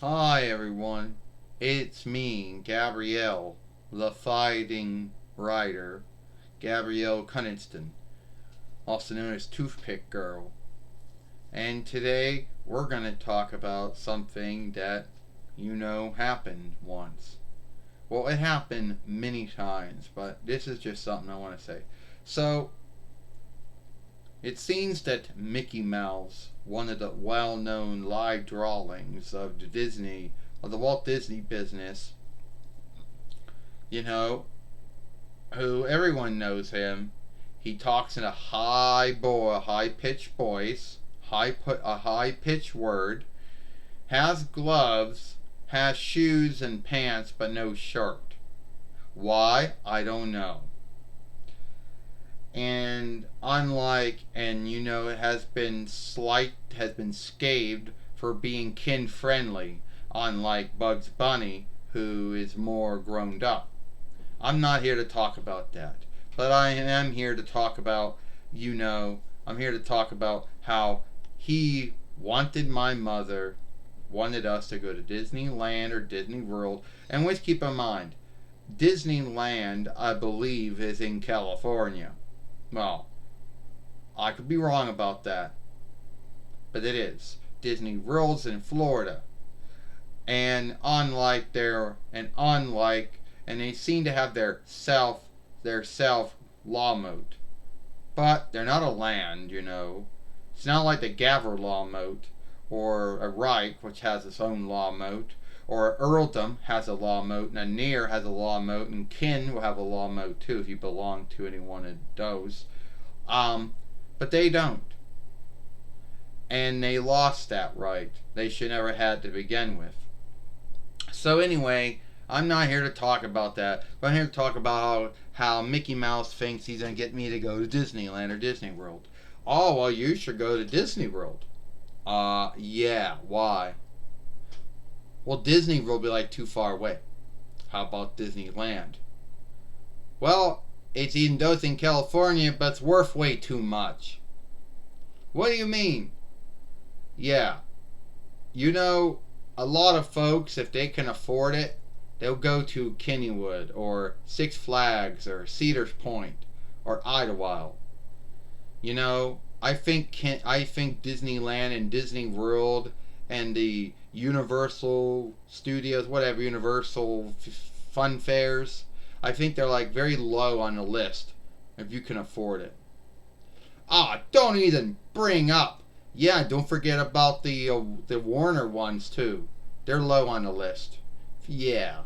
Hi everyone, it's me, Gabrielle, the fighting writer, Gabrielle Cunniston, also known as Toothpick Girl. And today we're going to talk about something that happened once. Well, it happened many times, but this is just something I want to say. So, it seems that Mickey Mouse, one of the well-known live drawings of the Walt Disney business, you know, who everyone knows him. He talks in a high-pitched voice, a high-pitched word, has gloves, has shoes and pants, but no shirt. Why? I don't know. And it has been scathed for being kin friendly, unlike Bugs Bunny, who is more grown up. I'm not here to talk about that, but I am here to talk about, I'm here to talk about how he wanted us to go to Disneyland or Disney World, and let's keep in mind, Disneyland, I believe, is in California. Well, I could be wrong about that, but it is. Disney World's in Florida, and they seem to have their self law moat, but they're not a land. It's not like the Gavr law moat or a Reich, which has its own law moat, or a Earldom has a law moat, and a Near has a law moat, and Kin will have a law moat too if you belong to any one of those. But they don't. And they lost that right. They should never had to begin with. So anyway, I'm not here to talk about that, but I'm here to talk about how Mickey Mouse thinks he's going to get me to go to Disneyland or Disney World. Oh, well, you should go to Disney World. Yeah, why? Well, Disney World will be like too far away. How about Disneyland? Well, it's even though it's in California, but it's worth way too much. What do you mean? Yeah. A lot of folks, if they can afford it, they'll go to Kennywood or Six Flags or Cedars Point or Idlewild. I think Disneyland and Disney World and the Universal Studios, whatever, Universal Fun Fairs, I think they're like very low on the list if you can afford it. Don't even bring up. Yeah, don't forget about the Warner ones too. They're low on the list. Yeah.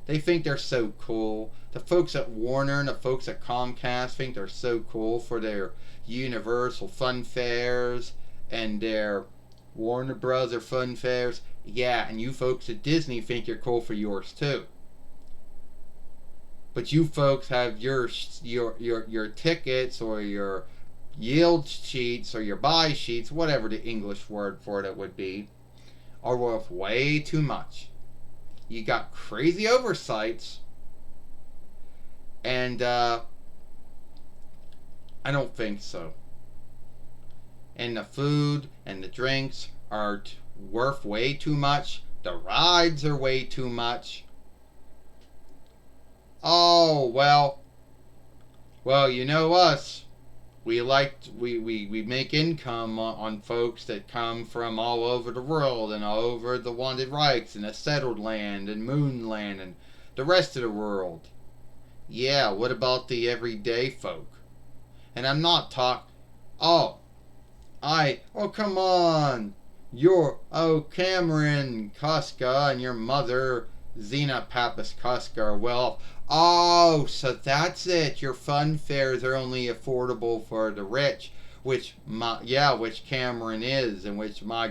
They think they're so cool. The folks at Warner and the folks at Comcast think they're so cool for their Universal Fun Fairs and their Warner Brother Fun Fairs. Yeah, and you folks at Disney think you're cool for yours too. But you folks have your tickets or your yield sheets or your buy sheets, whatever the English word for it would be, are worth way too much. You got crazy oversights, and I don't think so. And the food and the drinks are worth way too much. The rides are way too much. Oh, well, you know us. We make income on folks that come from all over the world and all over the Wanted Rights and the Settled Land and Moonland and the rest of the world. Yeah, what about the everyday folk? And I'm not oh, come on. Cameron Kuska and your mother, Zena Pappas Kuska, are well. Oh, so that's it. Your fun fairs are only affordable for the rich, which Cameron is, and which my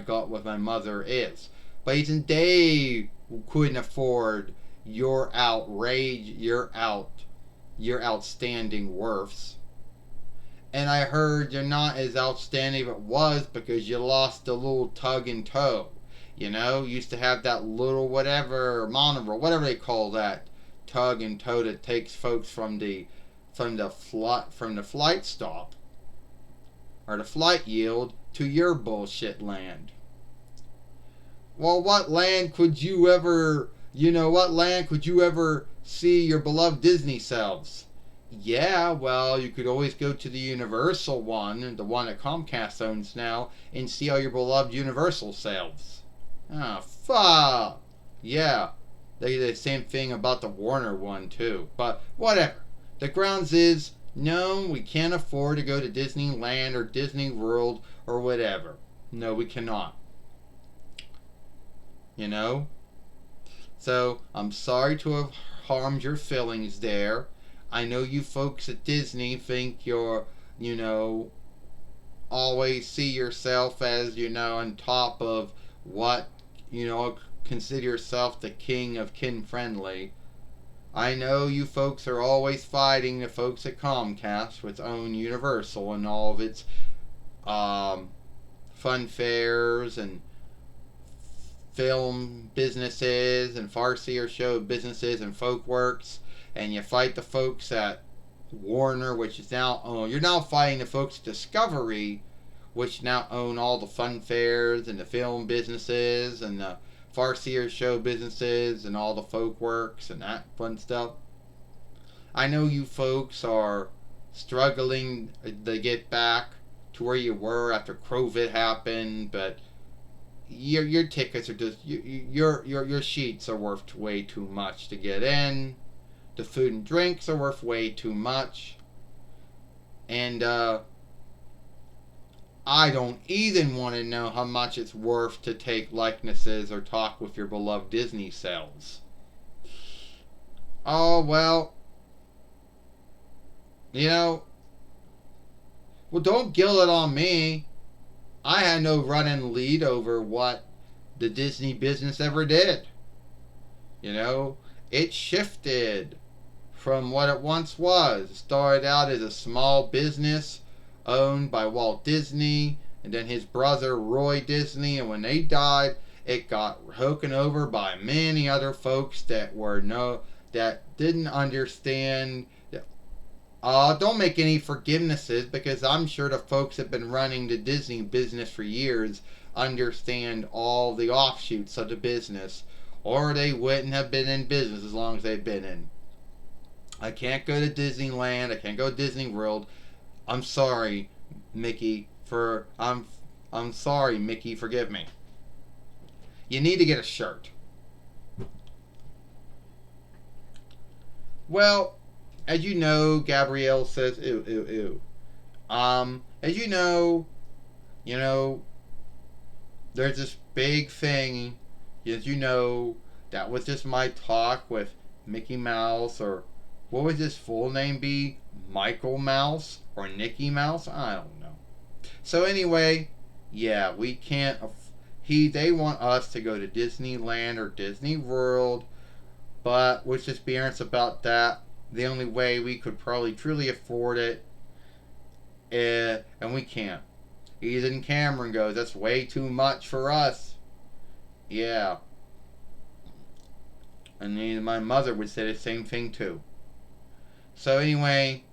mother is. But even they couldn't afford your outstanding worths. And I heard you're not as outstanding as it was because you lost the little tug and tow. Used to have that little whatever monorail, whatever they call that tug and tow that takes folks from the flight stop or the flight yield to your bullshit land. Well, what land could you ever, what land could you ever see your beloved Disney selves? Yeah, well, you could always go to the Universal one, the one that Comcast owns now, and see all your beloved Universal selves. Ah, fuck. Yeah, they did the same thing about the Warner one, too. But whatever. The grounds is, no, we can't afford to go to Disneyland or Disney World or whatever. No, we cannot. You know? So, I'm sorry to have harmed your feelings there. I know you folks at Disney think you're, you know, always see yourself as, on top of what, consider yourself the king of kin friendly. I know you folks are always fighting the folks at Comcast, which own Universal and all of its um, fun fairs and film businesses and farcier show businesses and folk works, and you fight the folks at Warner, which is now owned. You're now fighting the folks at Discovery, which now own all the fun fairs and the film businesses and the farcier show businesses and all the folk works and that fun stuff. I know you folks are struggling to get back to where you were after COVID happened, but your tickets are just your sheets are worth way too much to get in. The food and drinks are worth way too much, and I don't even want to know how much it's worth to take likenesses or talk with your beloved Disney selves. Oh well, you know. Well, don't gill it on me. I had no running lead over what the Disney business ever did. It shifted from what it once was. It started out as a small business owned by Walt Disney and then his brother Roy Disney, and when they died, it got taken over by many other folks that didn't understand. Don't make any forgivenesses, because I'm sure the folks that have been running the Disney business for years understand all the offshoots of the business, or they wouldn't have been in business as long as they've been in. I can't go to Disneyland. I can't go to Disney World. I'm sorry, Mickey. I'm sorry, Mickey. Forgive me. You need to get a shirt. Well, as you know, Gabrielle says, ew, ew, ew. As you know, there's this big thing, as you know, that was just my talk with Mickey Mouse, or what would his full name be? Michael Mouse or Nicky Mouse? I don't know. So anyway, yeah, we can't. They want us to go to Disneyland or Disney World, but let's just be honest about that. The only way we could probably truly afford it, and we can't. Even Cameron goes, that's way too much for us. Yeah. And even my mother would say the same thing too. So anyway,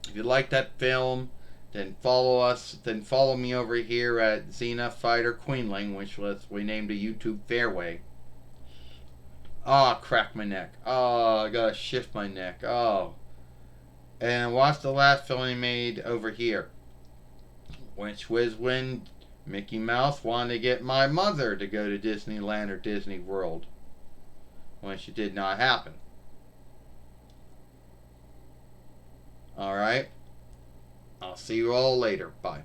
if you like that film, then follow us. Then follow me over here at Xena Fighter Queenling, which we named a YouTube fairway. Crack my neck. I gotta shift my neck. And watch the last film he made over here, which was when Mickey Mouse wanted to get my mother to go to Disneyland or Disney World, which it did not happen. Alright? I'll see you all later. Bye.